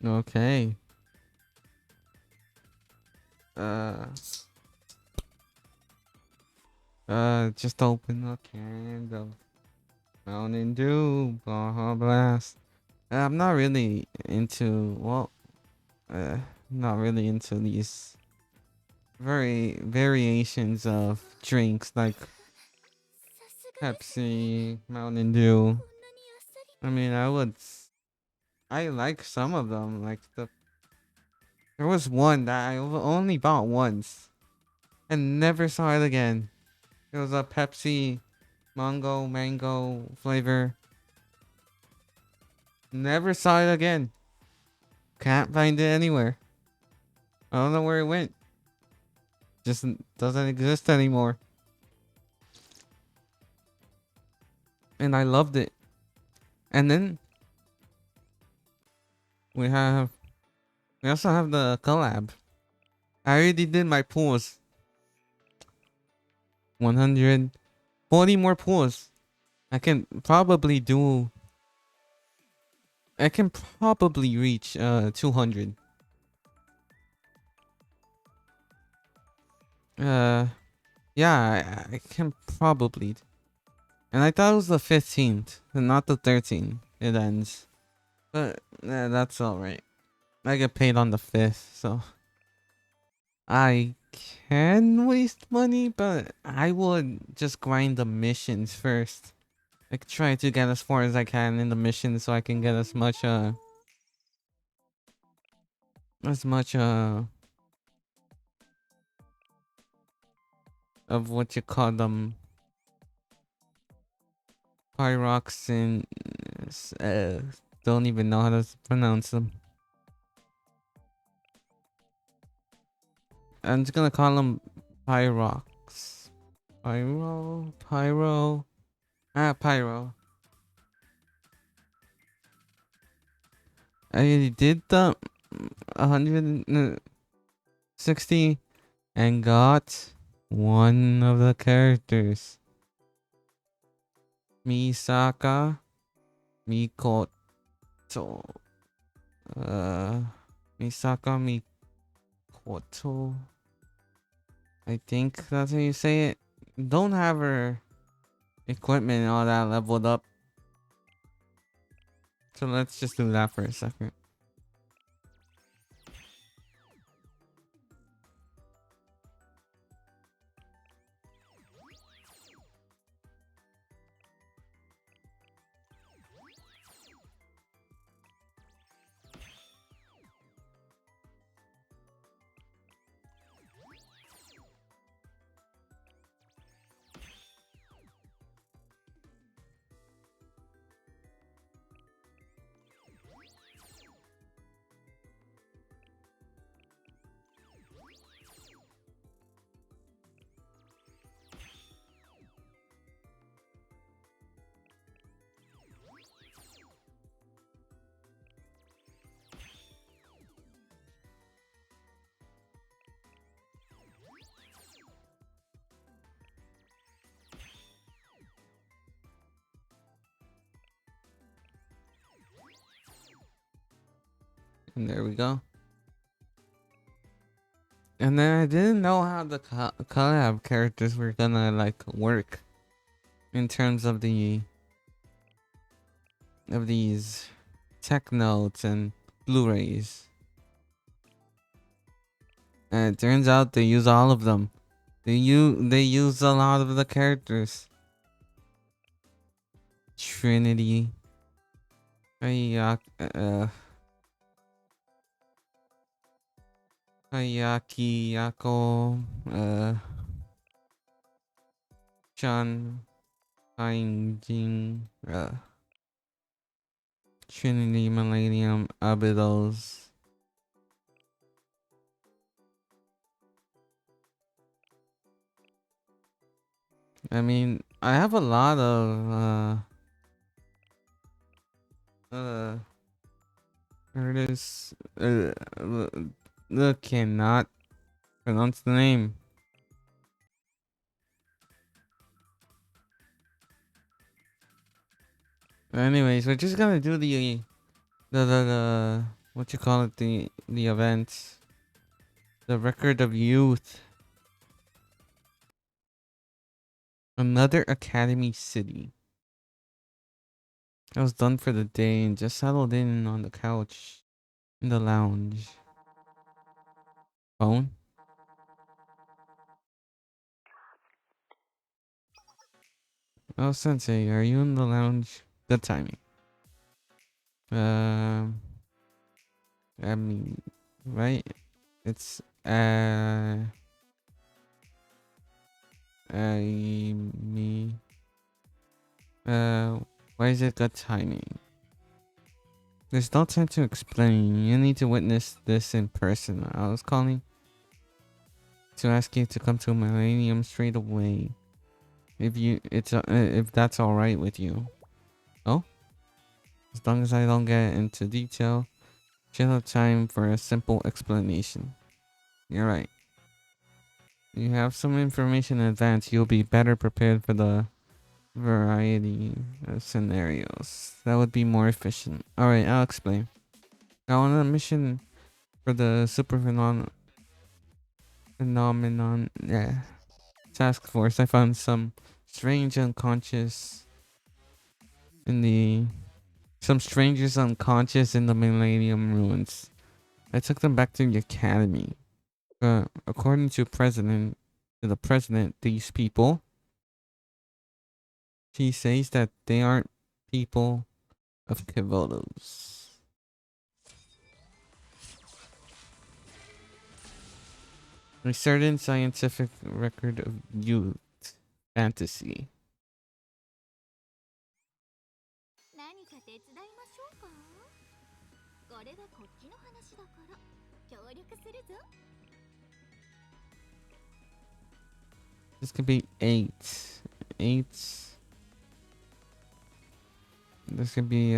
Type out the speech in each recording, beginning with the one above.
Okay. Uh, just open the candle. Mountain Dew, blah blast. I'm not really into, well, uh, not really into these very variations of drinks like Pepsi, Mountain Dew. I mean, I like some of them. There was one that I only bought once and never saw it again. It was a Pepsi mango flavor. Never saw it again. Can't find it anywhere. I don't know where it went. Just doesn't exist anymore. And I loved it. And then we have we also have the collab. I already did my pools. 140 more pools. I can probably do I can probably reach 200. Uh yeah, I can probably. And I thought it was the 15th and not the 13th. It ends. But that's all right. I get paid on the 5th, so I can waste money, but I would just grind the missions first. Like try to get as far as I can in the mission so I can get as much of what you call them pyrox and don't even know how to pronounce them. I'm just gonna call them pyrox. Pyro. Pyro. I did the 160 and got one of the characters. Misaka Mikoto. Uh, Misaka Mikoto. I think that's how you say it. Don't have her equipment and all that leveled up. So let's just do that for a second. And there we go. And then I didn't know how the collab characters were gonna like work in terms of these tech notes and Blu-rays. And it turns out they use all of them. They use a lot of the characters. Trinity. Hayaki Yako. Chan. Jing. Trinity Millennium Abydos. I mean, I have a lot of there it is. Look, cannot pronounce the name. Anyways, we're just gonna do the what you call it, the events, the record of youth. Another academy city. I was done for the day and just settled in on the couch in the lounge. Phone? Oh, Sensei, are you in the lounge? Good timing. Um, I mean, right? It's me. Why is it good timing? There's no time to explain. You need to witness this in person. I was calling to ask you to come to Millennium straight away. If that's all right with you. Oh, as long as I don't get into detail, should have time for a simple explanation. You're right. You have some information in advance. You'll be better prepared for the variety of scenarios. That would be more efficient. All right, I'll explain. Now on a mission for the phenomenon task force, I found some strange unconscious in the some strangers unconscious in the Millennium ruins. I took them back to the academy. According to the president, these people, she says that they aren't people of Kivolos. A certain scientific record of youth fantasy. This could be 8. 8. This could be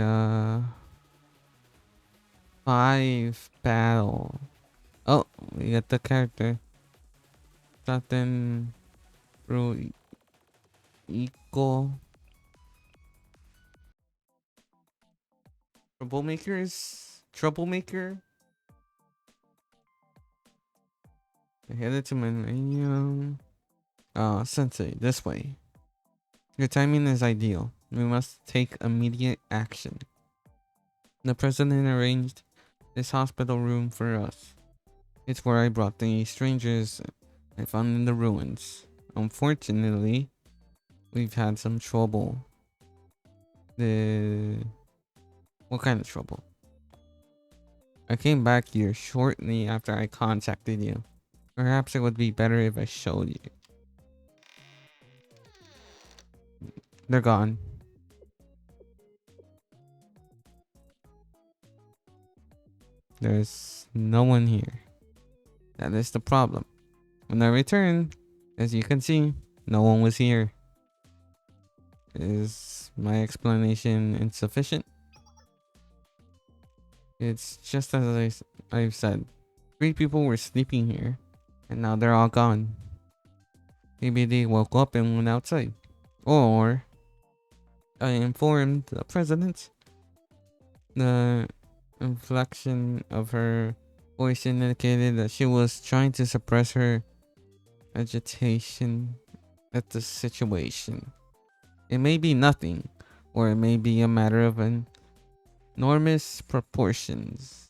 5 battle. Oh, we got the character. Satin Ru Equal. Troublemaker. I headed to Millennium. Sensei, this way. Your timing is ideal. We must take immediate action. The president arranged this hospital room for us. It's where I brought the strangers I found in the ruins. Unfortunately, we've had some trouble. What kind of trouble? I came back here shortly after I contacted you. Perhaps it would be better if I showed you. They're gone. There's no one here. That is the problem. When I returned, as you can see, no one was here. Is my explanation insufficient? It's just as I've said. 3 people were sleeping here, and now they're all gone. Maybe they woke up and went outside. Or I informed the president. The inflection of her voice indicated that she was trying to suppress her agitation at the situation. It may be nothing, or it may be a matter of enormous proportions.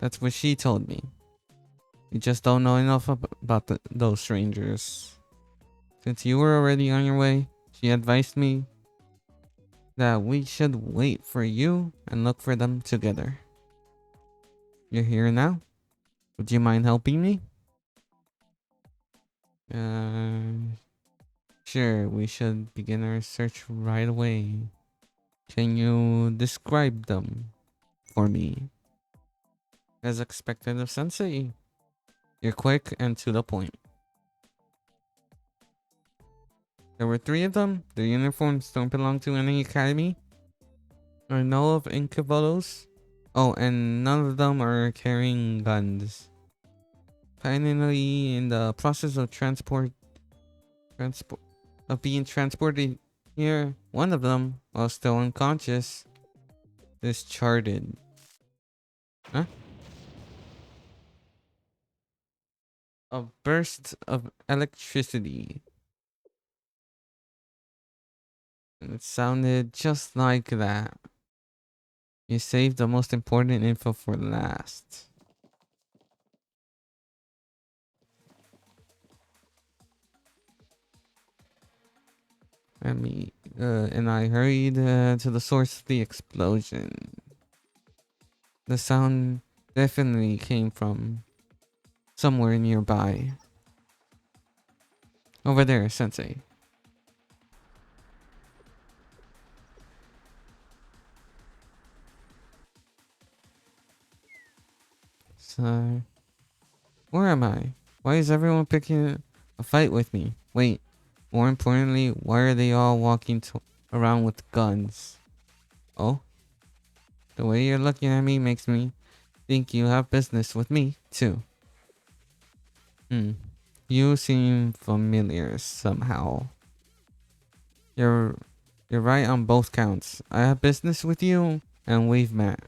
That's what she told me. You just don't know enough about those strangers. Since you were already on your way, she advised me that we should wait for you and look for them together. You're here now? Would you mind helping me? Sure, we should begin our search right away. Can you describe them for me? As expected of Sensei, you're quick and to the point. There were 3 of them. Their uniforms don't belong to any academy. I know of Incabolos. Oh, and none of them are carrying guns. Finally, in the process of being transported here, one of them, while still unconscious, is charted. Huh? A burst of electricity. It sounded just like that. You saved the most important info for last. And I hurried to the source of the explosion. The sound definitely came from somewhere nearby. Over there, Sensei. So, where am I? Why is everyone picking a fight with me? Wait, more importantly, why are they all walking around with guns? Oh, the way you're looking at me makes me think you have business with me, too. Hmm. You seem familiar somehow. You're you're right on both counts. I have business with you, and we've met.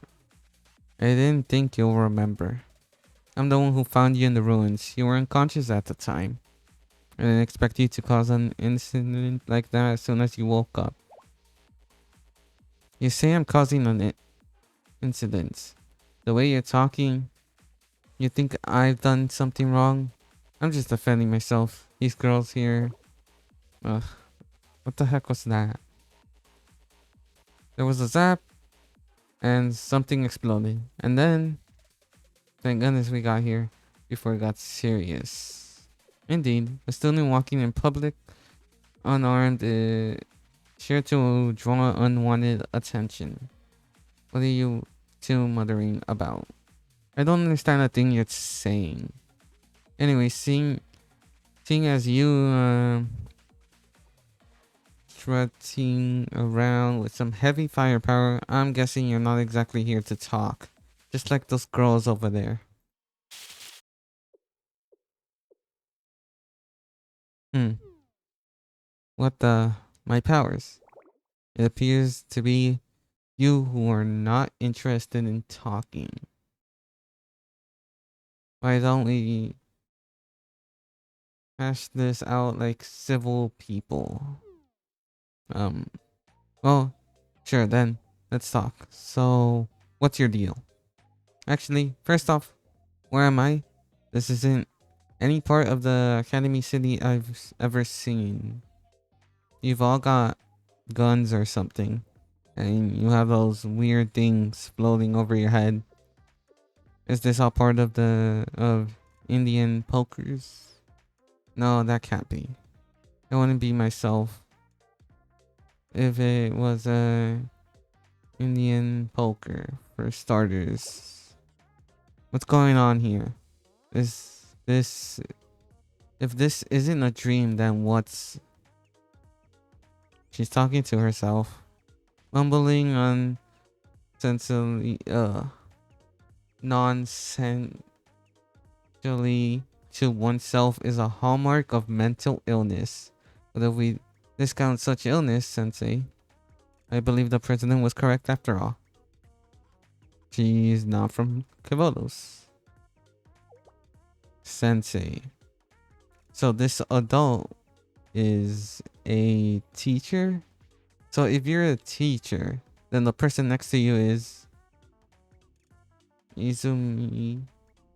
I didn't think you'll remember. I'm the one who found you in the ruins. You were unconscious at the time. I didn't expect you to cause an incident like that as soon as you woke up. You say I'm causing an incident. The way you're talking, you think I've done something wrong? I'm just defending myself. These girls here. Ugh, what the heck was that? There was a zap, and something exploded. And then, thank goodness we got here before it got serious. Indeed, a student walking in public, unarmed, sure to draw unwanted attention. What are you two muttering about? I don't understand a thing you're saying. Anyway, seeing as you strutting around with some heavy firepower, I'm guessing you're not exactly here to talk. Just like those girls over there. Hmm. What the? My powers. It appears to be you who are not interested in talking. Why don't we hash this out like civil people? Um, well, sure then. Let's talk. So, what's your deal? Actually, first off, where am I? This isn't any part of the Academy City I've ever seen. You've all got guns or something, and you have those weird things floating over your head. Is this all part of of Indian pokers? No, that can't be. I wouldn't be myself if it was a Indian poker for starters. What's going on here? Is this if this isn't a dream, then what's she's talking to herself, mumbling on sensibly nonsensically to oneself is a hallmark of mental illness. But if we discount such illness, Sensei, I believe the president was correct after all. She's not from Kivolos. Sensei. So this adult is a teacher? So if you're a teacher, then the person next to you is Izumi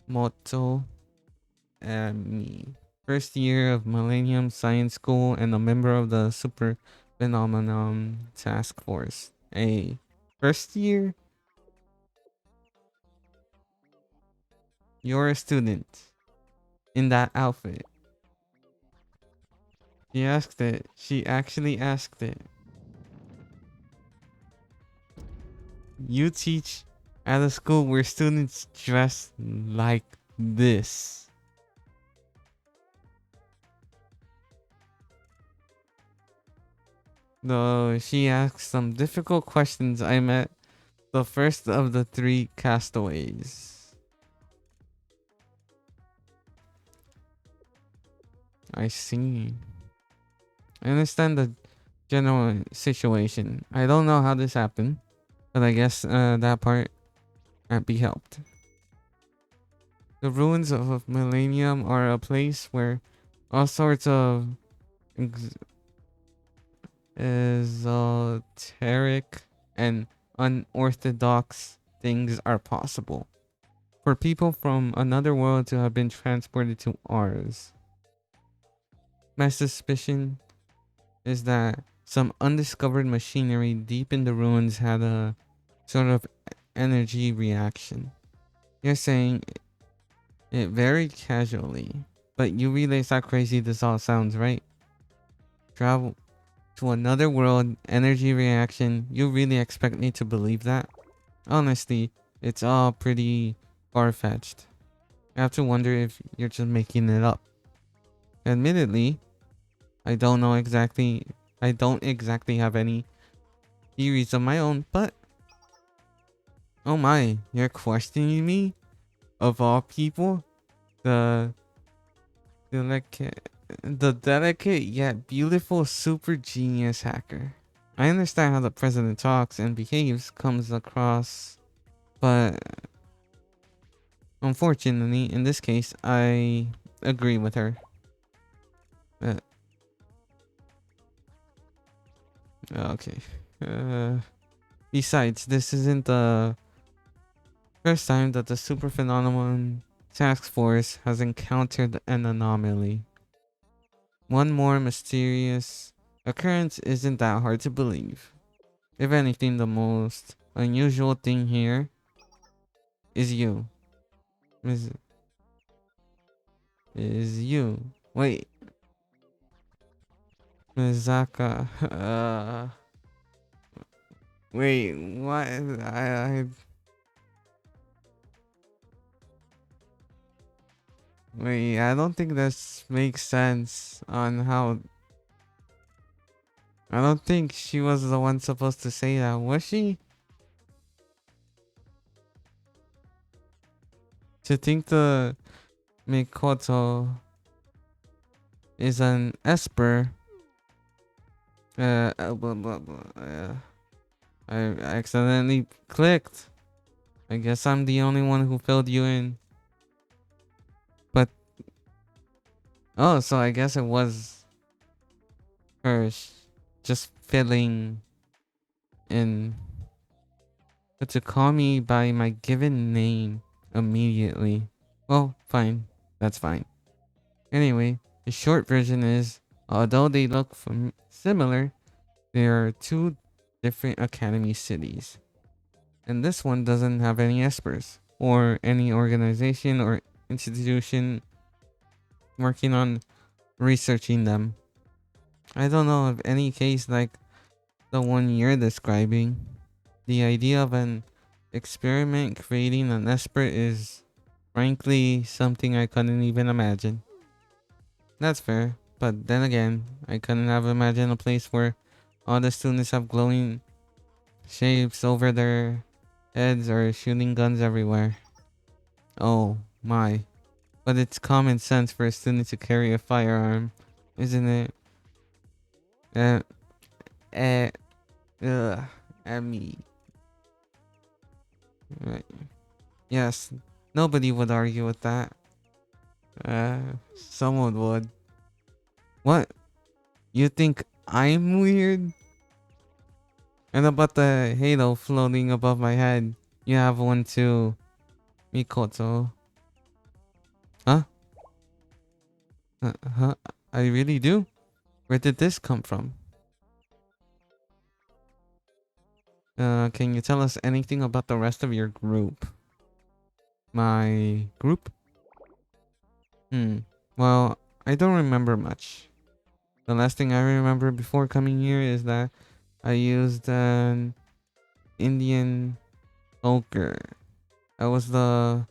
Moto Ami. First year of Millennium Science School and a member of the Super Phenomenon Task Force. A first year? You're a student in that outfit. She asked it. She actually asked it. You teach at a school where students dress like this. Though she asked some difficult questions, I met the first of the three castaways. I see. I understand the general situation. I don't know how this happened, but I guess that part can't be helped. The ruins of Millennium are a place where all sorts of esoteric and unorthodox things are possible. For people from another world to have been transported to ours. My suspicion is that some undiscovered machinery deep in the ruins had a sort of energy reaction. You're saying it very casually, but you realize how crazy this all sounds, right? Travel to another world, energy reaction. You really expect me to believe that? Honestly, it's all pretty far-fetched. I have to wonder if you're just making it up. Admittedly, I don't exactly have any theories of my own, but oh my, you're questioning me? Of all people? The delicate, the delicate yet beautiful super genius hacker. I understand how the president talks and behaves comes across, but unfortunately, in this case, I agree with her. Uh, okay. Uh, Besides, this isn't the first time that the Super Phenomenon Task Force has encountered an anomaly. One more mysterious occurrence isn't that hard to believe. If anything, the most unusual thing here is you. Is you. Wait, Mizaka. Wait, what? Wait, I don't think this makes sense on how. I don't think she was the one supposed to say that, was she? To think the Mikoto is an Esper. Blah, blah, blah, I accidentally clicked. I guess I'm the only one who filled you in. But oh, so I guess it was her just filling in. But to call me by my given name immediately. Well, fine. That's fine. Anyway, the short version is, although they look similar, there are two different academy cities. And this one doesn't have any espers or any organization or institution working on researching them. I don't know of any case like the one you're describing. The idea of an experiment creating an esper is frankly something I couldn't even imagine. That's fair, but then again, I couldn't have imagined a place where all the students have glowing shapes over their heads or shooting guns everywhere. Oh my. But it's common sense for a student to carry a firearm, isn't it? Uh, uh, I mean, right. Yes, nobody would argue with that. Someone would. What? You think I'm weird? And about the halo floating above my head, you have one too, Mikoto. Huh? Huh? I really do? Where did this come from? Can you tell us anything about the rest of your group? My group? Well, I don't remember much. The last thing I remember before coming here is that I used an Indian poker. I was the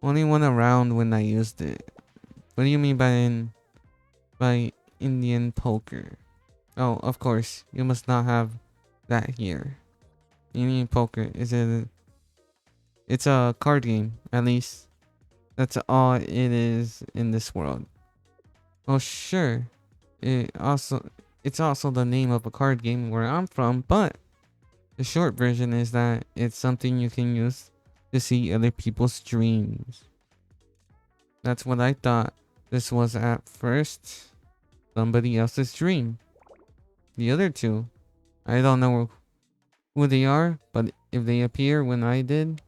only one around when I used it. What do you mean by Indian poker? Oh, of course, you must not have that here. Indian poker it's a card game, at least. That's all it is in this world. Oh sure. It also it's also the name of a card game where I'm from, but the short version is that it's something you can use to see other people's dreams. That's what I thought this was at first. Somebody else's dream. The other two, I don't know who they are, but if they appear when I did,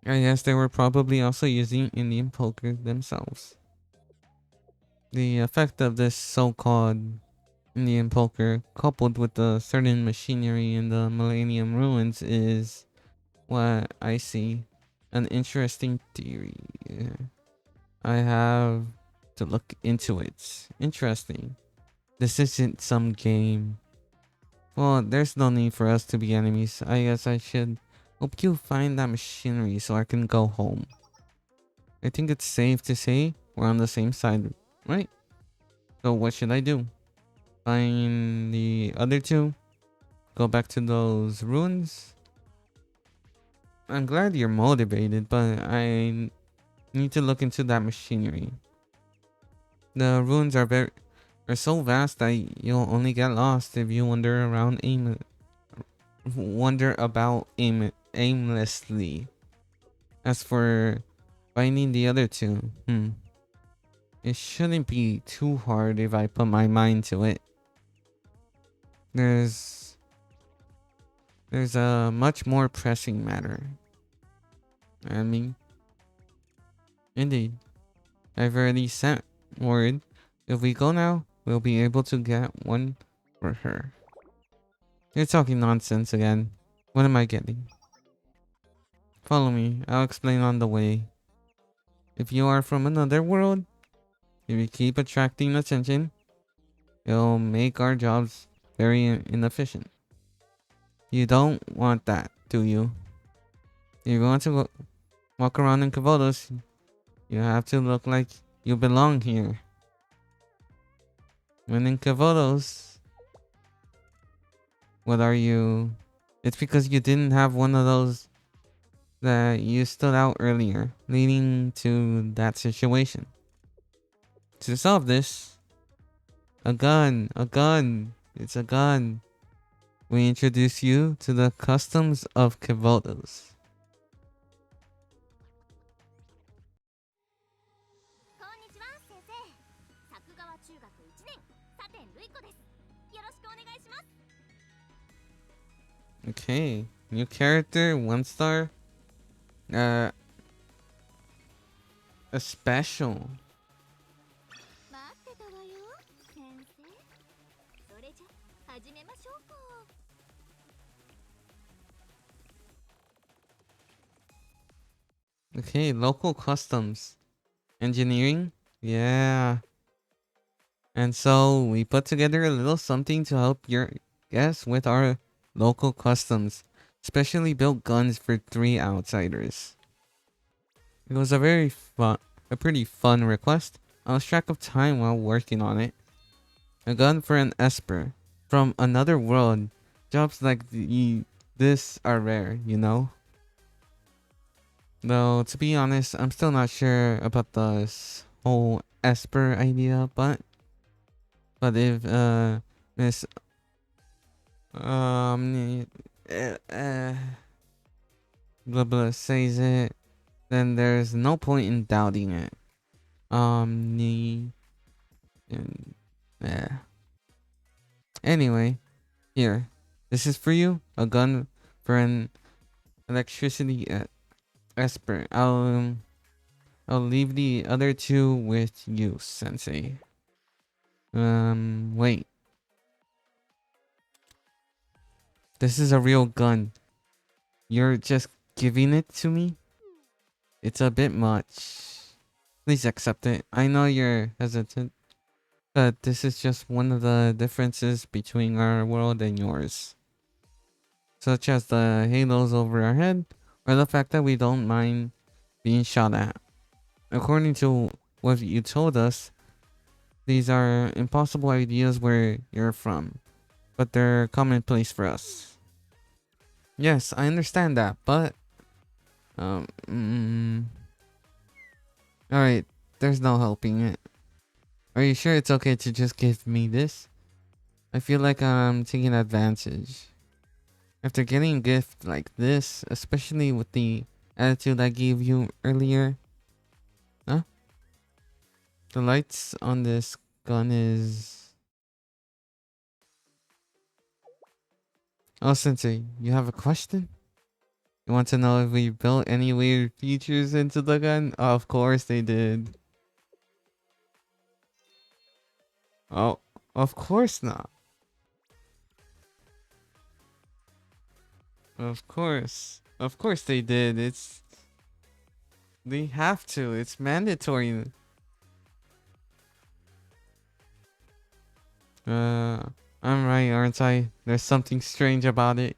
I guess they were probably also using Indian poker themselves. The effect of this so-called Indian poker, coupled with the certain machinery in the Millennium Ruins, is what I see. An interesting theory. I have to look into it. Interesting. This isn't some game. Well, there's no need for us to be enemies. I guess I should hope you find that machinery so I can go home. I think it's safe to say we're on the same side, right? So what should I do? Find the other two? Go back to those ruins? I'm glad you're motivated, but I need to look into that machinery. The ruins are so vast that you'll only get lost if you wander about aimlessly. As for finding the other two, it shouldn't be too hard if I put my mind to it. There's a much more pressing matter. I mean, indeed, I've already sent word. If we go now, we'll be able to get one for her. You're talking nonsense again. What am I getting? Follow me. I'll explain on the way. If you are from another world, if you keep attracting attention, it'll make our jobs very inefficient. You don't want that, do you? If you want to walk around in Kavodos, you have to look like you belong here. When in Kavodos, what are you? It's because you didn't have one of those that you stood out earlier, leading to that situation. To solve this, a gun, it's a gun. We introduce you to the customs of Kavodos. Okay, new character, 1 star. A special. Okay, local customs. Engineering? Yeah. And so we put together a little something to help your guests with our local customs. Specially built guns for 3 outsiders. It was a pretty fun request. I lost track of time while working on it. A gun for an Esper from another world. Jobs like this are rare, you know? Though, to be honest, I'm still not sure about this whole Esper idea, but if Miss blah blah says it, then there's no point in doubting it. Anyway, here, this is for you. A gun for an electricity Esper. I'll leave the other two with you, Sensei. Wait. This is a real gun. You're just giving it to me? It's a bit much. Please accept it. I know you're hesitant, but this is just one of the differences between our world and yours. Such as the halos over our head, or the fact that we don't mind being shot at. According to what you told us, these are impossible ideas where you're from, but they're commonplace for us. Yes, I understand that, but alright, there's no helping it. Are you sure it's okay to just give me this? I feel like I'm taking advantage. After getting a gift like this, especially with the attitude I gave you earlier. Huh? The lights on this gun is... Oh, Sensei, you have a question? You want to know if we built any weird features into the gun? Oh, of course they did. Oh, of course not. Of course. Of course they did. They have to. It's mandatory. Uh, I'm right, aren't I? There's something strange about it.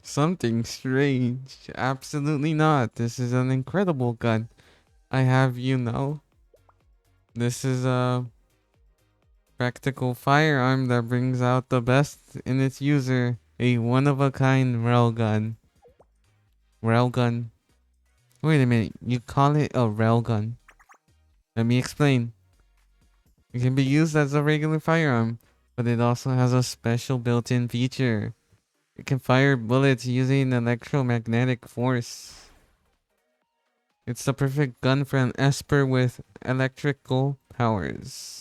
Something strange? Absolutely not. This is an incredible gun. I have you know. This is a practical firearm that brings out the best in its user. A one-of-a-kind railgun. Railgun. Wait a minute. You call it a railgun? Let me explain. It can be used as a regular firearm, but it also has a special built-in feature. It can fire bullets using electromagnetic force. It's the perfect gun for an Esper with electrical powers.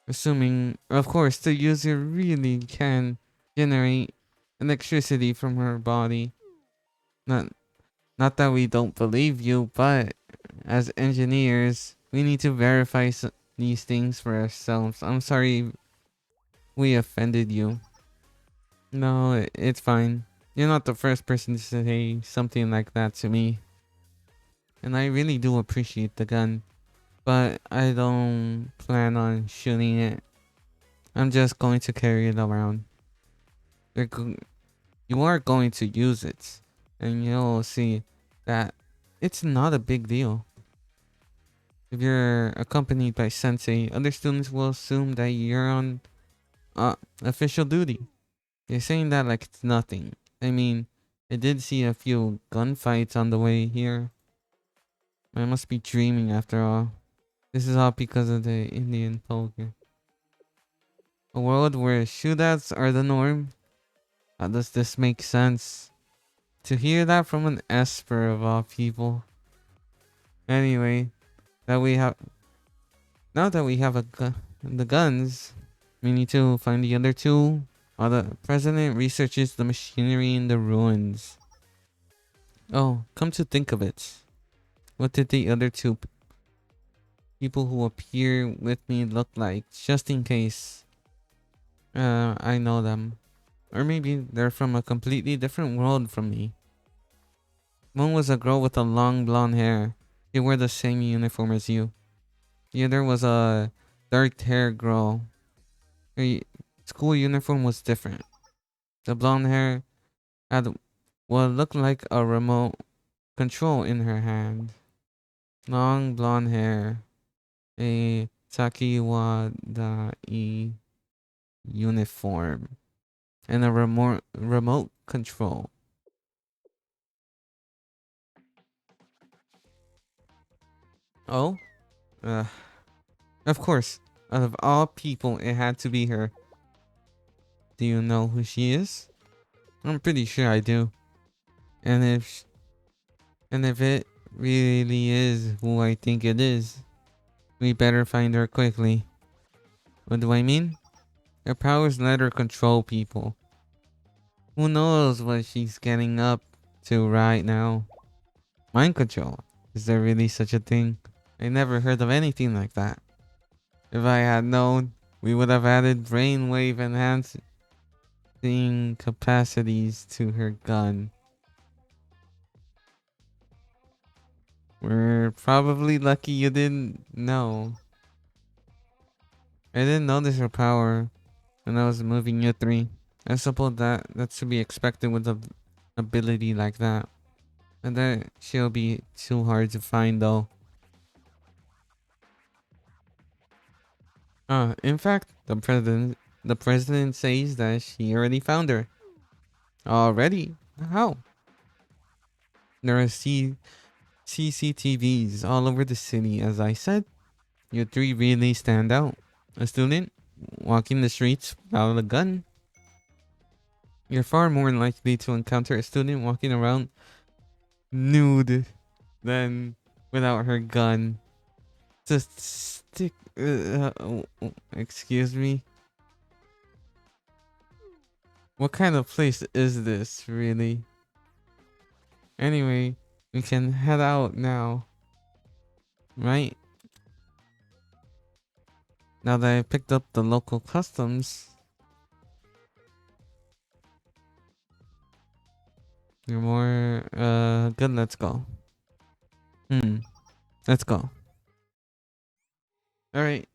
Assuming, of course, the user really can generate electricity from her body. Not, not that we don't believe you, but as engineers, we need to verify these things for ourselves. I'm sorry we offended you. No, it's fine. You're not the first person to say something like that to me. And I really do appreciate the gun. But I don't plan on shooting it. I'm just going to carry it around. You are going to use it. And you'll see that it's not a big deal. If you're accompanied by Sensei, other students will assume that you're on official duty. You're saying that like it's nothing. I mean, I did see a few gunfights on the way here. I must be dreaming after all. This is all because of the Indian poker. A world where shootouts are the norm? How does this make sense? To hear that from an Esper of all people. Anyway, that we have now that we have the guns, we need to find the other two. While the president researches the machinery in the ruins. Oh, come to think of it, what did the other two people who appear with me look like? Just in case. I know them. Or maybe they're from a completely different world from me. One was a girl with a long blonde hair. She wore the same uniform as you. The other was a dark haired girl. Her school uniform was different. The blonde hair had what looked like a remote control in her hand. Long blonde hair. A Takiwadai uniform. And a remote control. Oh? Uh, of course. Out of all people, it had to be her. Do you know who she is? I'm pretty sure I do. And if it really is who I think it is, we better find her quickly. What do I mean? Her powers let her control people. Who knows what she's getting up to right now? Mind control. Is there really such a thing? I never heard of anything like that. If I had known, we would have added brainwave enhancing capacities to her gun. We're probably lucky you didn't know. I didn't notice her power when I was moving you three. I suppose that's to be expected with an ability like that. And that she'll be too hard to find though. In fact, the president says that she already found her. Already? How? There are CCTVs all over the city, as I said. You three really stand out. A student walking the streets without a gun. You're far more likely to encounter a student walking around nude Then without her gun. Just stick. Excuse me. What kind of place is this, really? Anyway, we can head out now. Right? Now that I picked up the local customs. You're more, good, let's go. Let's go. Alright.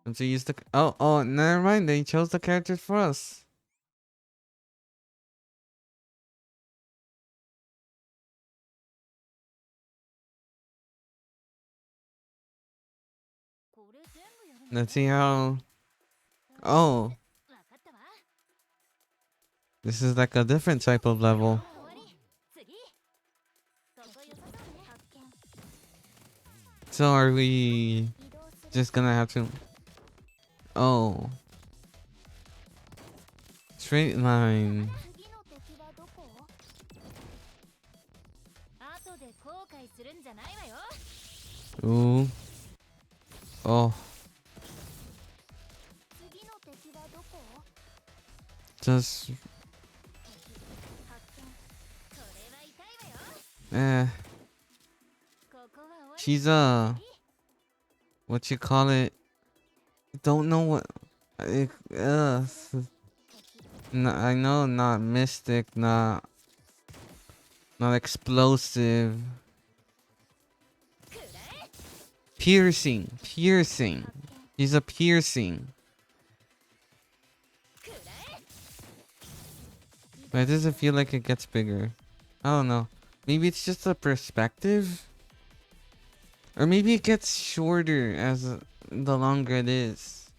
Let's use the, oh, never mind, they chose the characters for us. Let's see how, oh. This is like a different type of level. So are we just gonna have to... Oh. Straight line. Ooh. Oh. Just... She's what you call it? Don't know what... I know, not mystic, not explosive. Piercing. He's a piercing. But it doesn't feel like it gets bigger. I don't know. Maybe it's just a perspective? Or maybe it gets shorter as the longer it is.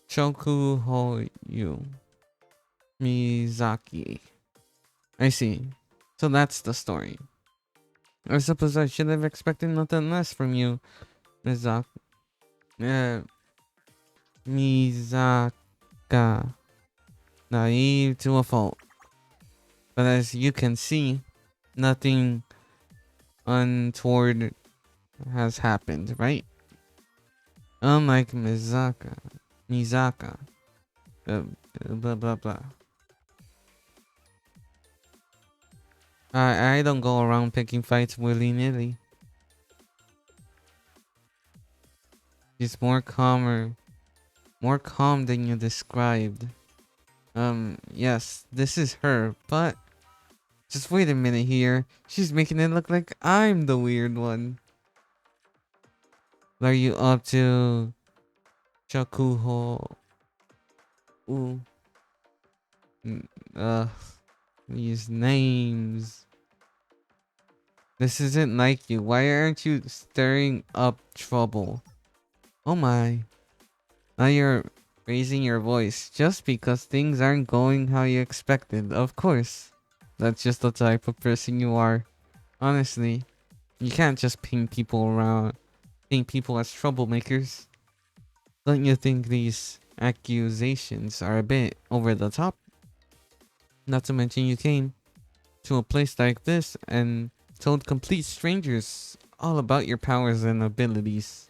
Choku Hoyu Mizaki. I see. So that's the story. I suppose I should have expected nothing less from you, Mizaki. Mizaka. Naive to a fault. But as you can see, nothing untoward has happened, right? Unlike Mizaka. Blah blah blah. I don't go around picking fights willy-nilly. She's more calm than you described. Yes, this is her, but just wait a minute here. She's making it look like I'm the weird one. What are you up to, Chakuho? Ooh. These names. This isn't like you. Why aren't you stirring up trouble? Oh my. Now you're raising your voice just because things aren't going how you expected. Of course. That's just the type of person you are. Honestly, you can't just paint people as troublemakers. Don't you think these accusations are a bit over the top? Not to mention you came to a place like this and told complete strangers all about your powers and abilities.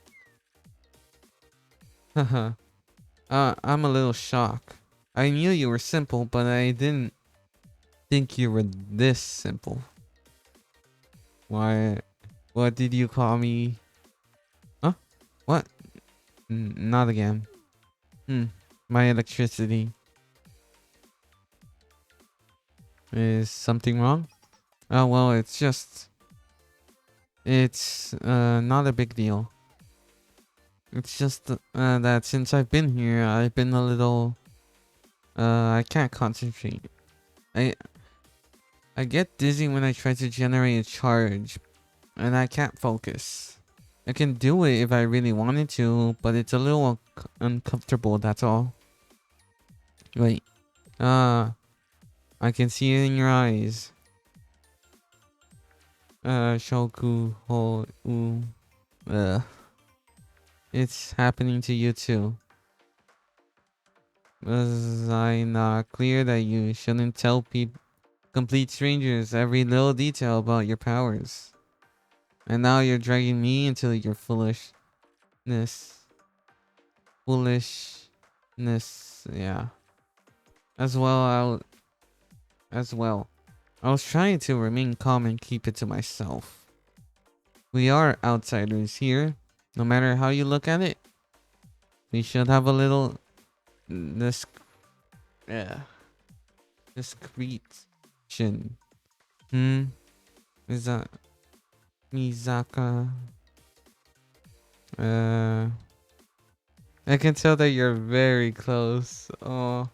Haha. I'm a little shocked. I knew you were simple, but I didn't think you were this simple. Why? What did you call me? Huh? What? Not again. My electricity. Is something wrong? Oh, well, it's not a big deal. It's just that since I've been here, I've been a little, I can't concentrate. I get dizzy when I try to generate a charge, and I can't focus. I can do it if I really wanted to, but it's a little uncomfortable, that's all. Wait. I can see it in your eyes. Shoku ho u. it's happening to you too. Was I not clear that you shouldn't tell complete strangers every little detail about your powers? And now you're dragging me into your foolishness. Foolishness, yeah. As well, as well. I was trying to remain calm and keep it to myself. We are outsiders here. No matter how you look at it, we should have a little this yeah discretion. Is that Mizaka? Uh, I can tell that you're very close. Oh,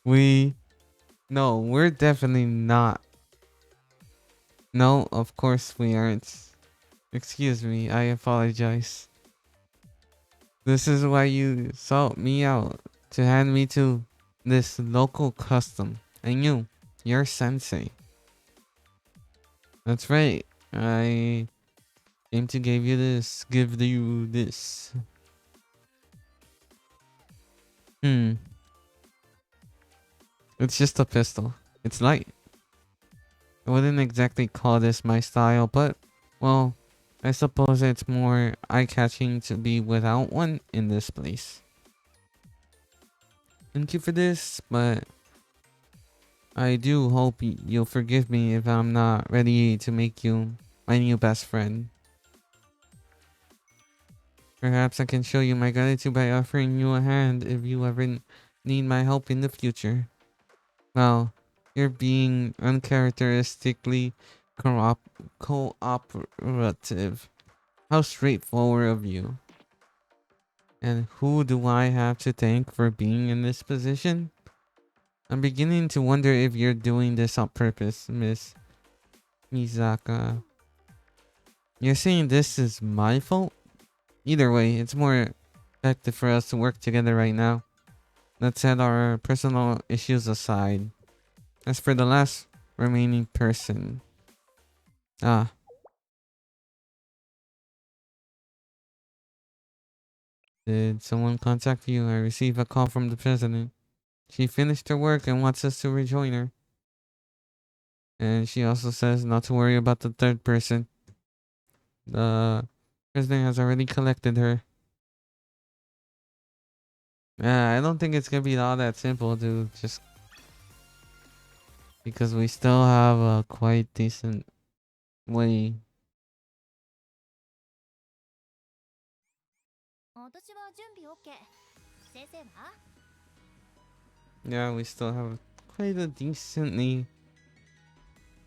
we no, we're definitely not. No, of course we aren't. Excuse me, I apologize. This is why you sought me out to hand me to this local custom. And you're sensei. That's right. I aim to give you this. Hmm. It's just a pistol. It's light. I wouldn't exactly call this my style, but, well, I suppose it's more eye-catching to be without one in this place. Thank you for this, but I do hope you'll forgive me if I'm not ready to make you my new best friend. Perhaps I can show you my gratitude by offering you a hand if you ever need my help in the future. Well, you're being uncharacteristically cooperative. How straightforward of you. And who do I have to thank for being in this position? I'm beginning to wonder if you're doing this on purpose, Miss Mizaka. You're saying this is my fault? Either way, it's more effective for us to work together right now. Let's set our personal issues aside. As for the last remaining person. Ah, did someone contact you? I received a call from the president. She finished her work and wants us to rejoin her. And she also says not to worry about the third person. The president has already collected her. I don't think it's gonna be all that simple, dude. Just because we still have a quite decent way. Yeah, we still have quite a decent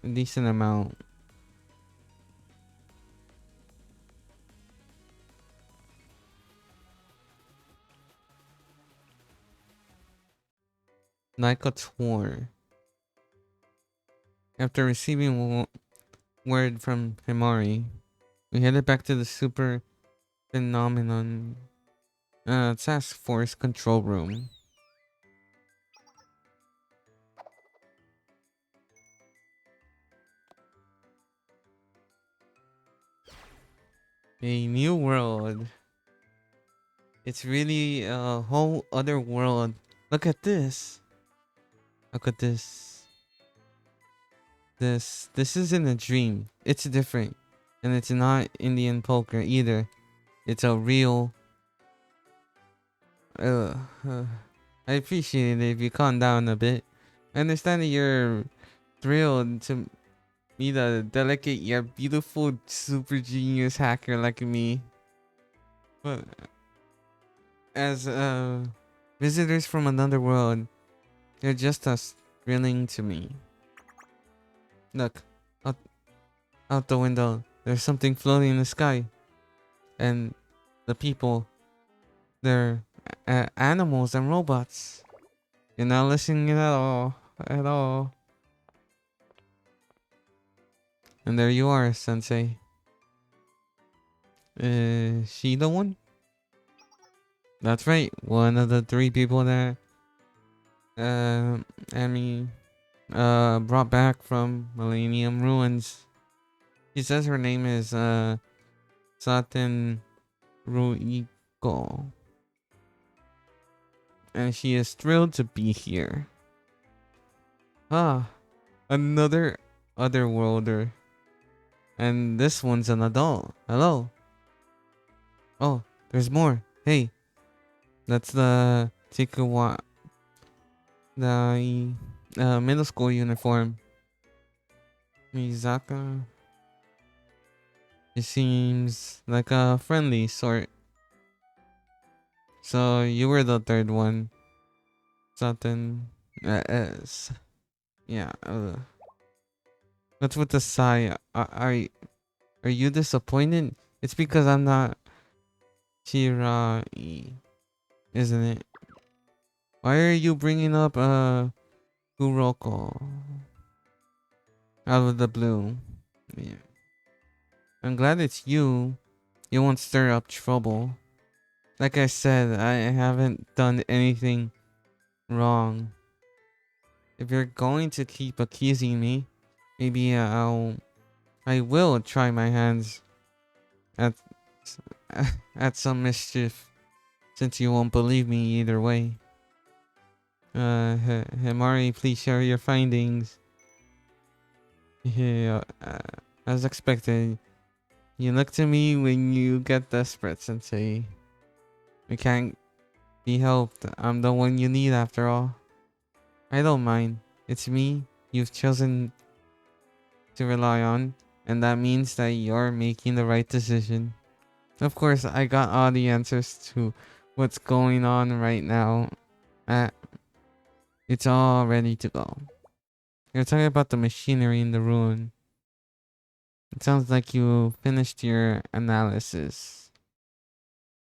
amount. Like a tour. After receiving word from Himari, we headed back to the super phenomenon task force control room. A new world. It's really a whole other world. Look at this. Look at this. This isn't a dream. It's different. And it's not Indian poker either. It's a real uh, uh, I appreciate it if you calm down a bit. I understand that you're thrilled to meet a delicate yet beautiful super genius hacker like me. But as visitors from another world, they're just as thrilling to me. Look, out, out the window, there's something floating in the sky. And the people, they're animals and robots. You're not listening at all. At all. And there you are, Sensei. She the one? That's right. One of the three people that Amy brought back from Millennium Ruins. She says her name is Saten Ruiko, and she is thrilled to be here. Ah, another otherworlder, and this one's an adult. Hello. Oh, there's more. Hey, that's the Chikuwa, the middle school uniform. Mizaka. It seems like a friendly sort. So you were the third one. Something. Yeah. What's with the sigh? Are you disappointed? It's because I'm not Shirai, isn't it? Why are you bringing up Kuroko out of the blue? Yeah. I'm glad it's you. You won't stir up trouble. Like I said, I haven't done anything wrong. If you're going to keep accusing me, maybe I will try my hands at at some mischief, since you won't believe me either way. Himari, please share your findings. Yeah, as expected, you look to me when you get desperate, Sensei. We can't be helped. I'm the one you need after all. I don't mind. It's me you've chosen to rely on, and that means that you're making the right decision. Of course, I got all the answers to what's going on right now. Uh, it's all ready to go. You're talking about the machinery in the ruin. It sounds like you finished your analysis.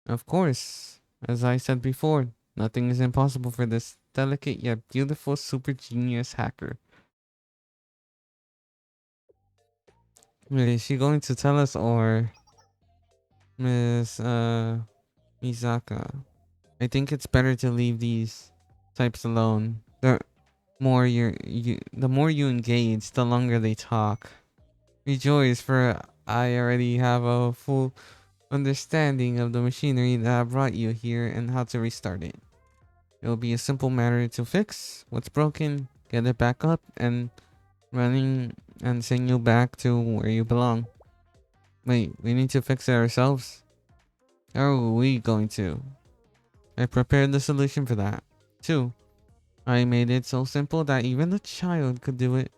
Of course, as I said before, nothing is impossible for this delicate yet beautiful super genius hacker. Wait, is she going to tell us, or Miss Misaka? I think it's better to leave these types alone. The more you engage, the longer they talk. Rejoice, for I already have a full understanding of the machinery that brought you here and how to restart it. It will be a simple matter to fix what's broken, get it back up and running, and send you back to where you belong. Wait, we need to fix it ourselves? How are we going to? I prepared the solution for that. 2. I made it so simple that even a child could do it.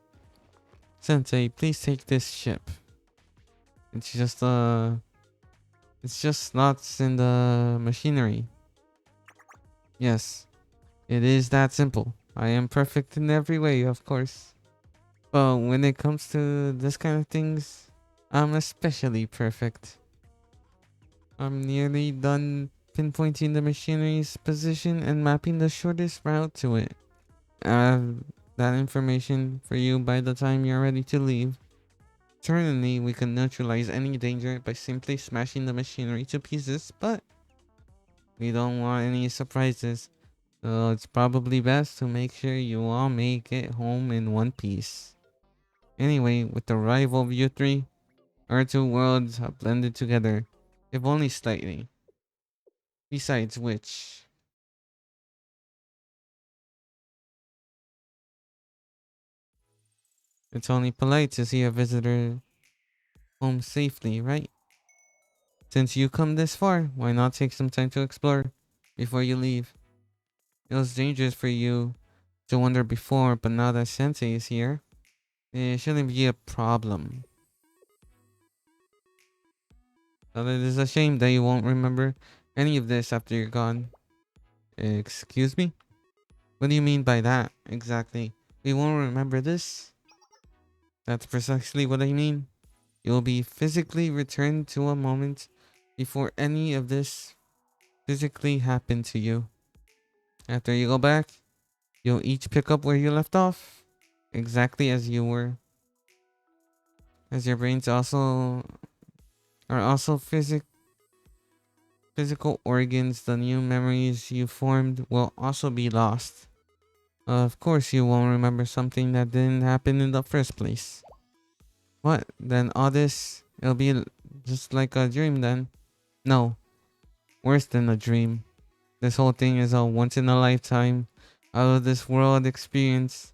Sensei, please take this ship. It's just slots in the machinery. Yes, it is that simple. I am perfect in every way, of course. But when it comes to this kind of things, I'm especially perfect. I'm nearly done pinpointing the machinery's position and mapping the shortest route to it. I have that information for you by the time you're ready to leave. Certainly, we can neutralize any danger by simply smashing the machinery to pieces, but we don't want any surprises. So it's probably best to make sure you all make it home in one piece. Anyway, with the arrival of you three, our two worlds have blended together, if only slightly. Besides which, it's only polite to see a visitor home safely, right? Since you come this far, why not take some time to explore before you leave? It was dangerous for you to wander before, but now that Sensei is here, it shouldn't be a problem. But it is a shame that you won't remember any of this after you're gone. Excuse me? What do you mean by that, exactly? We won't remember this? That's precisely what I mean. You'll be physically returned to a moment before any of this physically happened to you. After you go back, you'll each pick up where you left off, exactly as you were. As your brains are also physical organs, the new memories you formed will also be lost. Of course, you won't remember something that didn't happen in the first place. What? Then all this, it'll be just like a dream then? No, worse than a dream. This whole thing is a once in a lifetime, out of this world experience.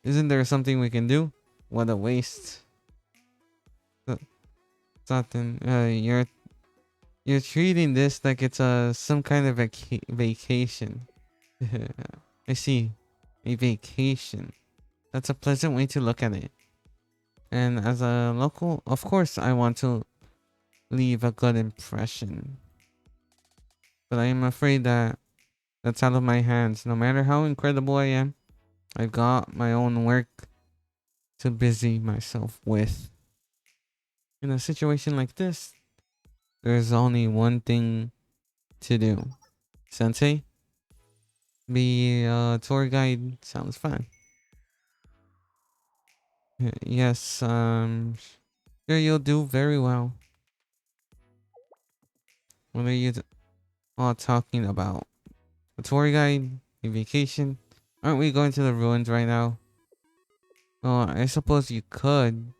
Isn't there something we can do? What a waste. Uh, Something. You're treating this like it's some kind of vacation. I see. A vacation. That's a pleasant way to look at it. And as a local, of course, I want to leave a good impression. But I am afraid that that's out of my hands. No matter how incredible I am, I've got my own work to busy myself with. In a situation like this, there's only one thing to do. Sensei, be a tour guide sounds fun. Yes, sure you'll do very well. What are you all talking about? A tour guide? A vacation? Aren't we going to the ruins right now? Oh, I suppose you could,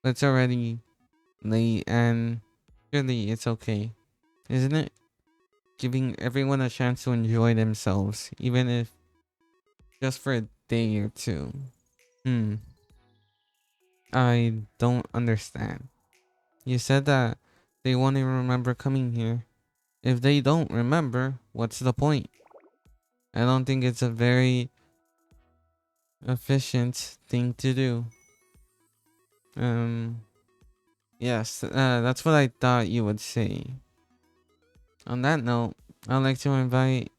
but it's already late and surely it's okay, isn't it? Giving everyone a chance to enjoy themselves, even if just for a day or two. Hmm, I don't understand. You said that they won't even remember coming here. If they don't remember, what's the point? I don't think it's a very efficient thing to do. Um, yes, that's what I thought you would say. On that note, I'd like to invite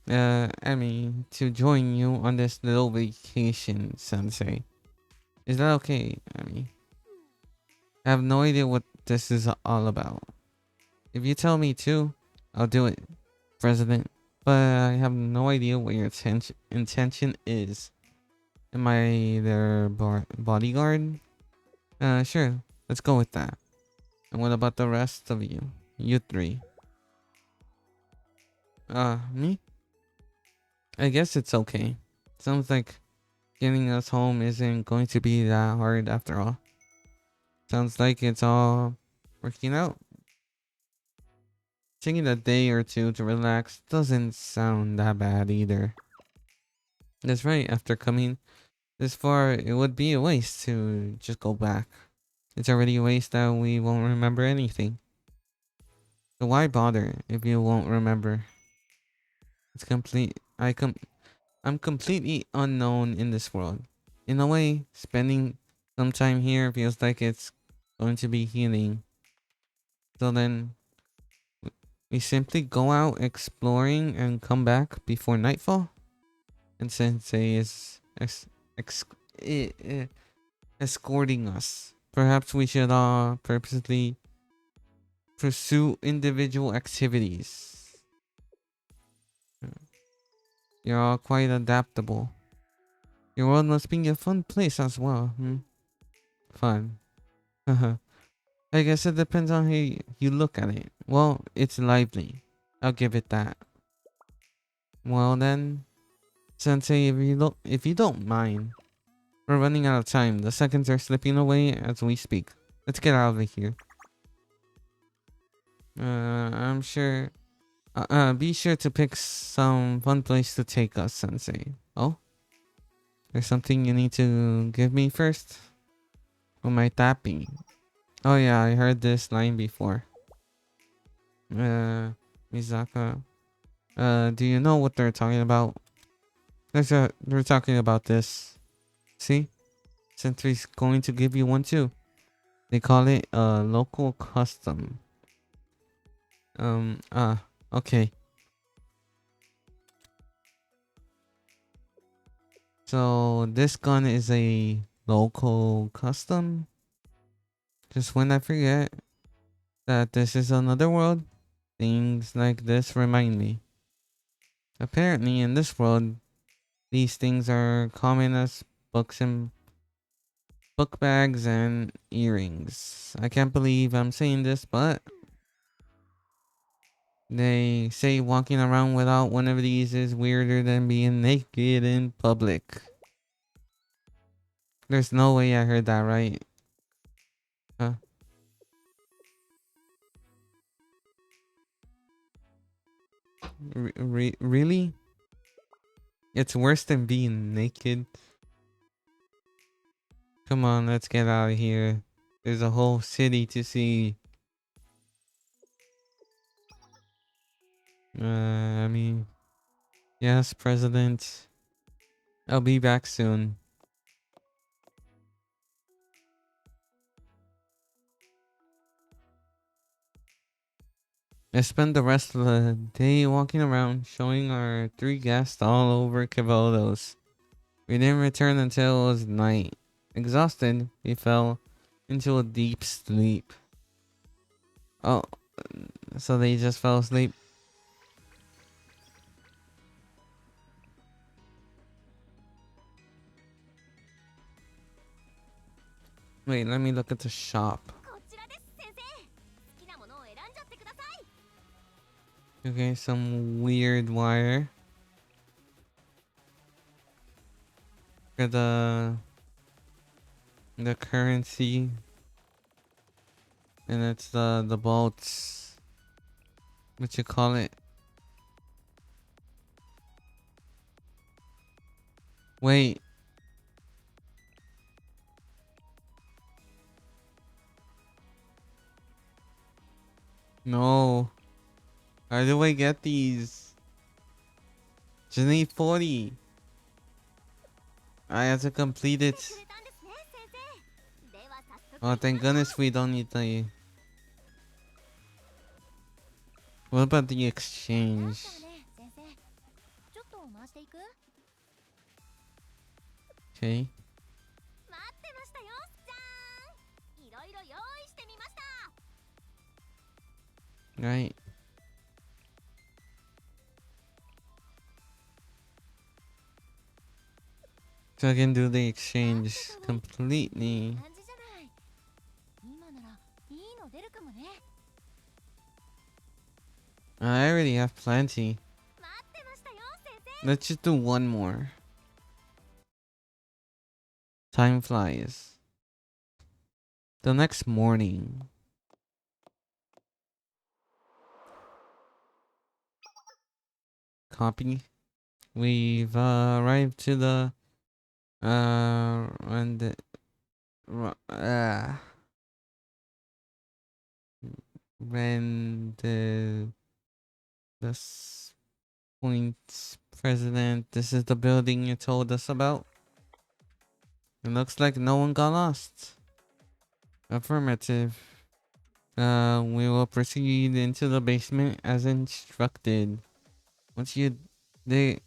Emmy to join you on this little vacation, Sensei. Is that okay, Emmy? I have no idea what this is all about. If you tell me to, I'll do it, President. But I have no idea what your intention is. Am I their bodyguard? Sure. Let's go with that. And what about the rest of you? You three. Me? I guess it's okay. Sounds like getting us home isn't going to be that hard after all. Sounds like it's all working out. Taking a day or two to relax doesn't sound that bad either. That's right, after coming this far, it would be a waste to just go back. It's already a waste that we won't remember anything. So why bother if you won't remember? It's complete. I'm completely unknown in this world. In a way, spending some time here feels like it's going to be healing. So then, we simply go out exploring and come back before nightfall? And Sensei is ex eh, eh, escorting us. Perhaps we should purposely pursue individual activities. You're all quite adaptable. Your world must be a fun place as well, hmm? Fun. I guess it depends on how you look at it. Well, it's lively. I'll give it that. Well then, Sensei, if you don't mind, we're running out of time. The seconds are slipping away as we speak. Let's get out of here. I'm sure. Be sure to pick some fun place to take us, Sensei. Oh, there's something you need to give me first. Oh, my tapping. Oh yeah, I heard this line before. Mizaka. Do you know what they're talking about? They're talking about this. See? Sentry's going to give you one too. They call it a local custom. Okay. So this gun is a local custom. Just when I forget that this is another world, things like this remind me. Apparently in this world, these things are common as books and book bags and earrings. I can't believe I'm saying this, but they say walking around without one of these is weirder than being naked in public. There's no way I heard that right. Huh? Really? It's worse than being naked. Come on, let's get out of here. There's a whole city to see. I mean, yes, President. I'll be back soon. I spent the rest of the day walking around, showing our 3 guests all over Cavodos. We didn't return until it was night. Exhausted, we fell into a deep sleep. Oh, so they just fell asleep? Wait, let me look at the shop. Okay, some weird wire. For the currency. And it's the bolts. What you call it? Wait. No. How do I get these? Just need 40. I have to complete it. Oh, thank goodness we don't need the... What about the exchange? Okay. Right. So I can do the exchange completely. I already have plenty. Let's just do one more. Time flies. The next morning. Copy. We've arrived to the and when this point president, this is the building you told us about. It looks like no one got lost. Affirmative. We will proceed into the basement as instructed. Once you they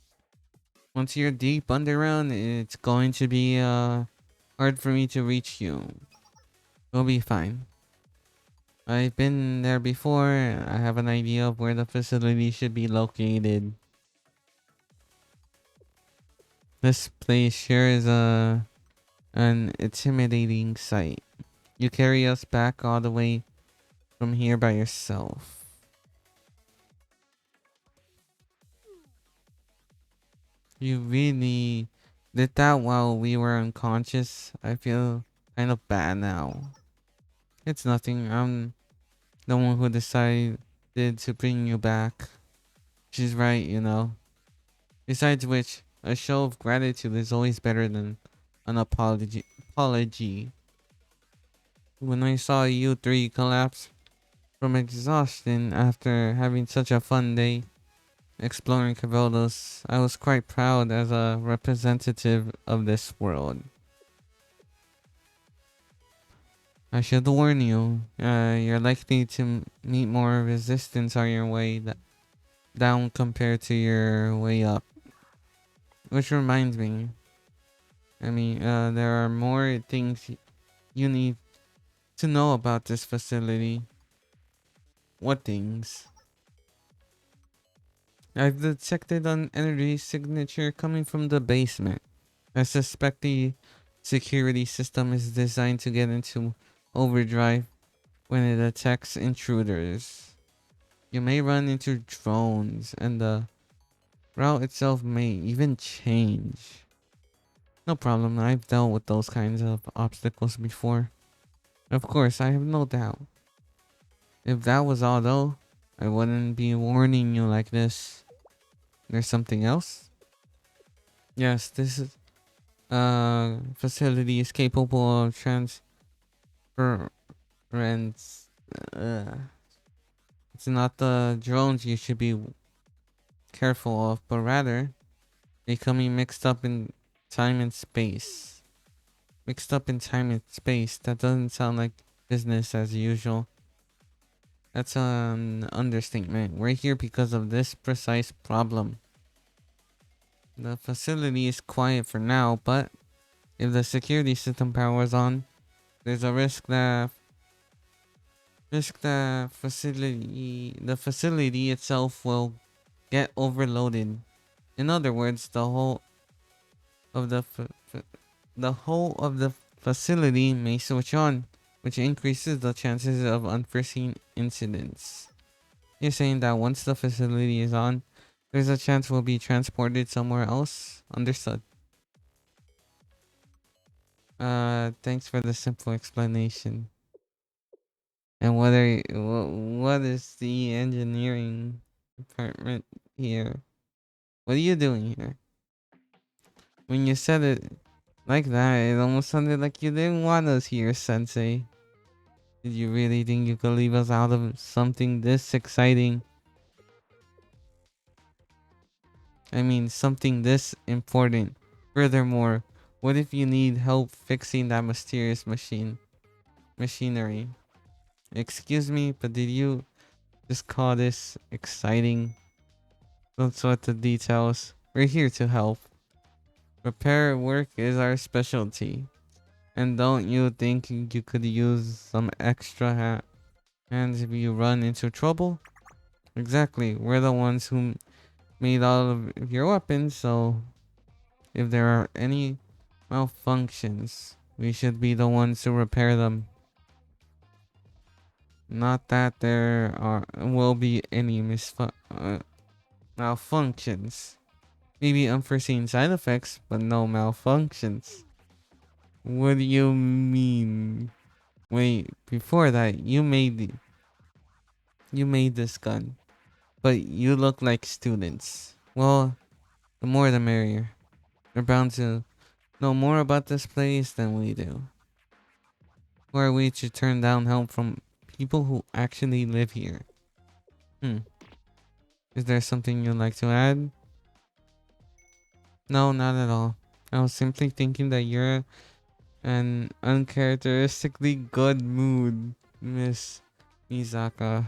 once you're deep underground, it's going to be hard for me to reach you. We'll be fine. I've been there before. I have an idea of where the facility should be located. This place sure is an intimidating sight. You carry us back all the way from here by yourself. You really did that while we were unconscious. I feel kind of bad now. It's nothing. I'm the one who decided to bring you back. She's right, you know. Besides which, a show of gratitude is always better than an apology. When I saw you three collapse from exhaustion after having such a fun day exploring Cavodos, I was quite proud as a representative of this world. I should warn you, you're likely to meet more resistance on your way down compared to your way up. Which reminds me, there are more things you need to know about this facility. What things? I've detected an energy signature coming from the basement. I suspect the security system is designed to get into overdrive when it detects intruders. You may run into drones, and the route itself may even change. No problem, I've dealt with those kinds of obstacles before. Of course, I have no doubt. If that was all though, I wouldn't be warning you like this. There's something else? Yes, this is facility is capable of transference. Uh, it's not the drones you should be careful of, but rather becoming mixed up in time and space. Mixed up in time and space. That doesn't sound like business as usual. That's an understatement. We're here because of this precise problem. The facility is quiet for now, but if the security system powers on, there's a risk the facility itself will get overloaded. In other words, of the the whole of the facility may switch on, which increases the chances of unforeseen incidents. You're saying that once the facility is on, there's a chance we'll be transported somewhere else? Understood. Thanks for the simple explanation. And what is the engineering department here? What are you doing here? When you said it like that, it almost sounded like you didn't want us here, Sensei. Did you really think you could leave us out of something this exciting? I mean, something this important. Furthermore, what if you need help fixing that mysterious machinery? Excuse me, but did you just call this exciting? Don't sweat the details. We're here to help. Repair work is our specialty. And don't you think you could use some extra hands if you run into trouble? Exactly. We're the ones who made all of your weapons, so if there are any malfunctions, we should be the ones to repair them. Not that there will be any malfunctions. Maybe unforeseen side effects, but no malfunctions. What do you mean? Wait, before that, you made this gun, but you look like students. Well, the more the merrier. They're bound to know more about this place than we do. Who are we to turn down help from people who actually live here? Hmm. Is there something you'd like to add? No, not at all. I was simply thinking that you're an uncharacteristically good mood, Miss Mizaka.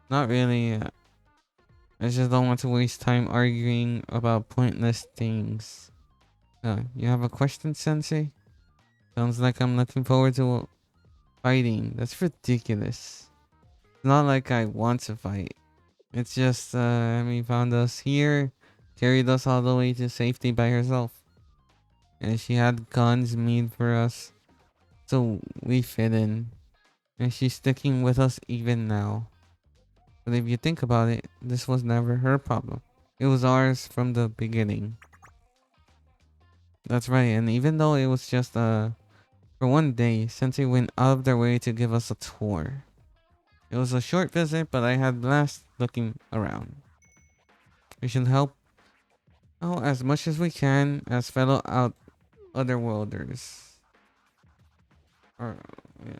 Not really. I just don't want to waste time arguing about pointless things. You have a question, Sensei? Sounds like I'm looking forward to fighting. That's ridiculous. It's not like I want to fight. It's just, Emmy found us here, carried us all the way to safety by herself. And she had guns made for us, so we fit in. And she's sticking with us even now. But if you think about it, this was never her problem. It was ours from the beginning. That's right, and even though it was just for one day, Sensei went out of their way to give us a tour. It was a short visit, but I had blast looking around. We should help out as much as we can as fellow otherworlders. Or yeah.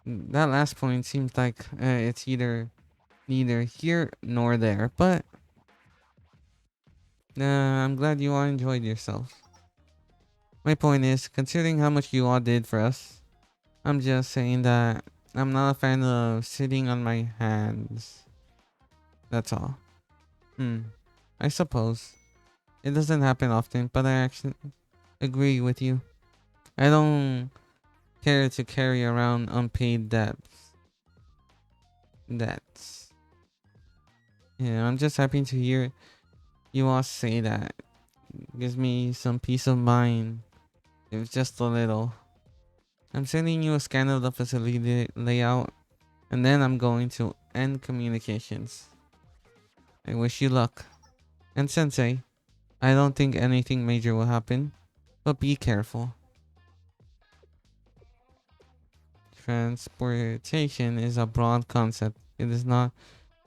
That last point seems like it's neither here nor there, but I'm glad you all enjoyed yourselves. My point is, considering how much you all did for us, I'm just saying that I'm not a fan of sitting on my hands. That's all. I suppose. It doesn't happen often, but I actually agree with you. I don't care to carry around unpaid debts. Debts. Yeah, I'm just happy to hear you all say that. Gives me some peace of mind. If just a little. I'm sending you a scan of the facility layout, and then I'm going to end communications. I wish you luck. And Sensei, I don't think anything major will happen, but be careful. Transportation is a broad concept. It is not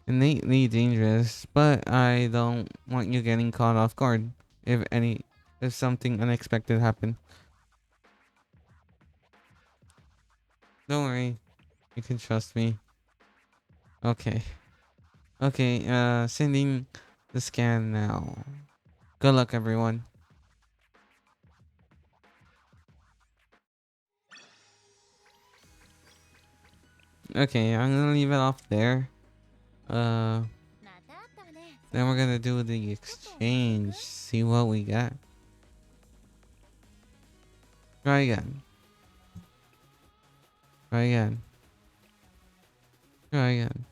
innately dangerous, but I don't want you getting caught off guard if something unexpected happened. Don't worry, you can trust me. Okay. Okay, sending the scan now. Good luck, everyone. Okay, I'm gonna leave it off there. Uh, then we're gonna do the exchange. See what we got. Try again. Try again. Try again.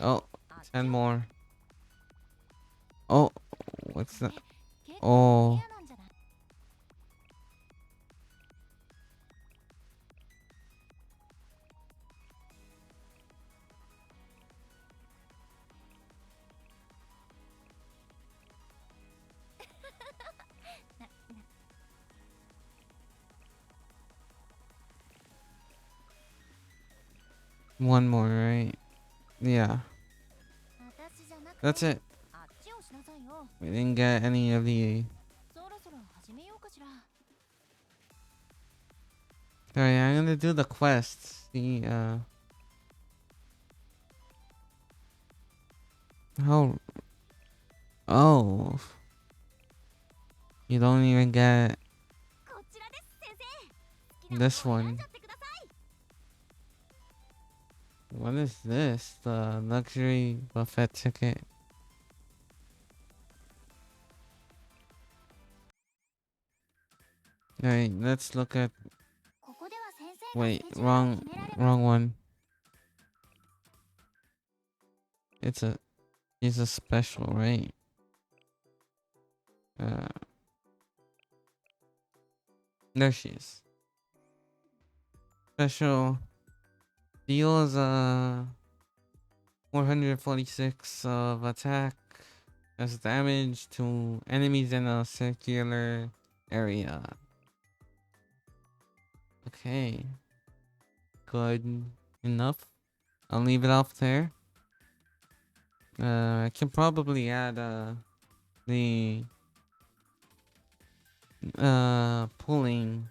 Oh, 10 more. Oh, what's that? Oh, one more, right? Yeah, that's it. We didn't get any of the. Alright, I'm gonna do the quests. How. Oh, you don't even get this one. What is this? The luxury buffet ticket. Alright, let's look at. Wait, wrong one. It's a special, right? Uh, there she is. Special deals 446 of attack as damage to enemies in a circular area. Okay, good enough. I'll leave it off there. I can probably add the pooling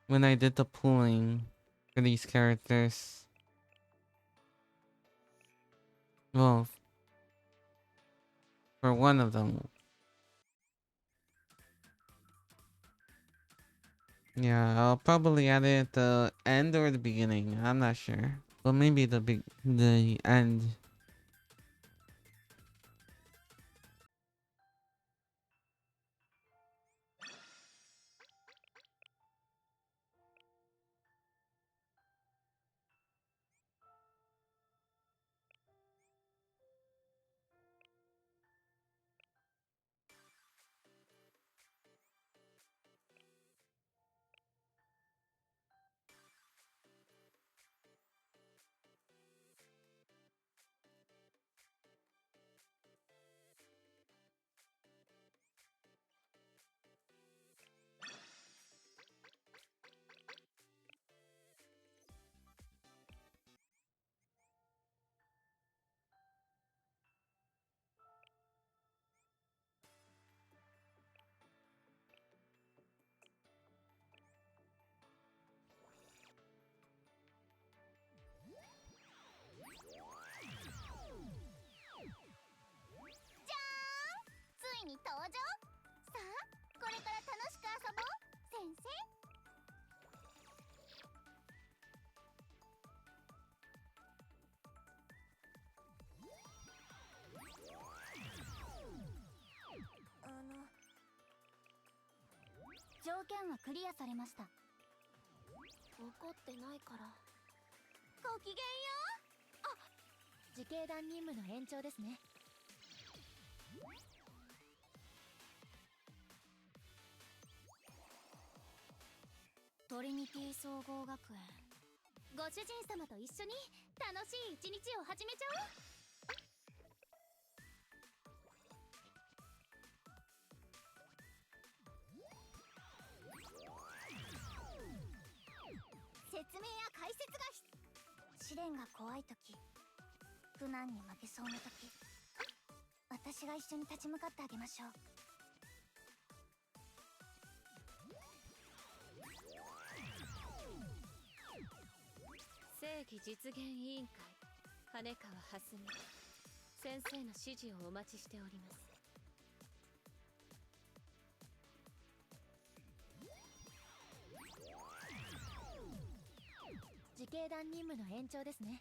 when I did the pooling for these characters. Well, for one of them. Yeah, I'll probably add it at the end or the beginning. I'm not sure. But maybe the end. 説明や解説が試練が怖い時、苦難に負けそうな時、私が一緒に立ち向かってあげましょう。正義実現委員会羽川蓮美先生の指示をお待ちしております。自警団任務の延長ですね。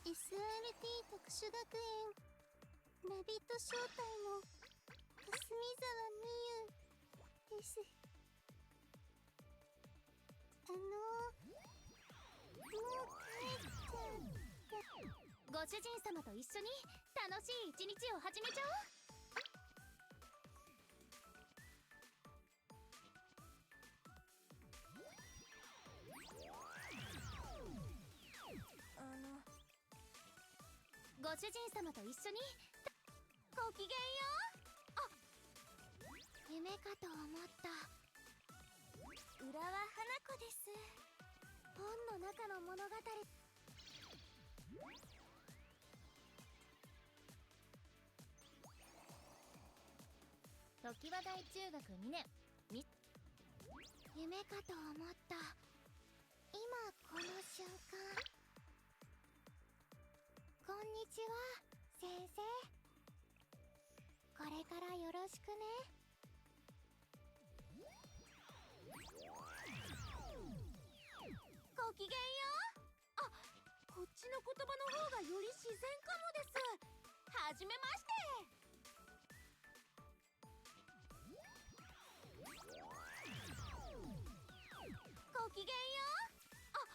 SRT 特殊学園ラビット招待の霞沢美優です。もう帰っちゃった。ご主人様と一緒に楽しい一日を始めちゃおう。ご主人様と一緒にごきげんよう。あ、夢かと思った。浦和花子です。本の中の物語。常盤台中学2年夢かと思った。今この瞬間。こんにちは先生、これからよろしくね。ごきげんよう。あ、こっちの言葉の方がより自然かもです。はじめまして。ごきげんよう。あ、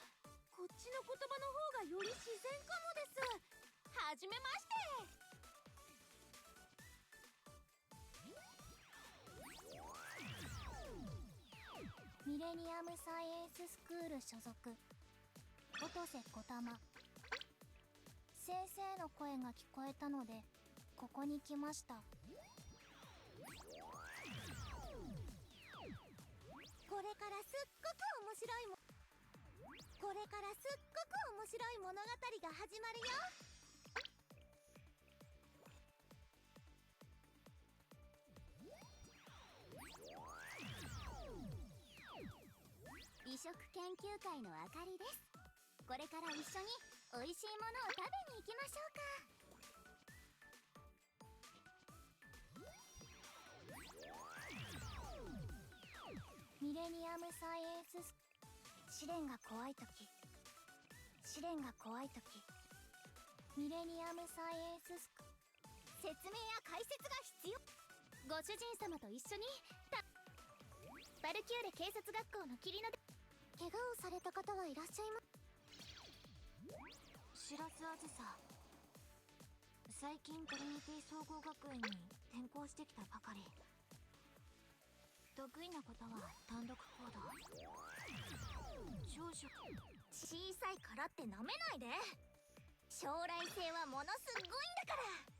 こっちの言葉の方がより自然かもです。はじめまして。ミレニアムサイエンススクール所属音瀬小玉。先生の声が聞こえたのでここに来ました。これからすっごく面白いこれからすっごく面白い物語が始まるよ。美食研究会のあかりです。これから一緒に美味しいものを食べに行きましょうか。ミレニアムサイエンス試練が怖い時、試練が怖い時、ミレニアムサイエンス説明や解説が必要。ご主人様と一緒にバルキューレ警察学校の霧の怪我をされた方はいらっしゃいます？白洲あずさ、最近トリニティ総合学園に転校してきたばかり。得意なことは単独行動。少々小さいからってなめないで。将来性はものすごいんだから。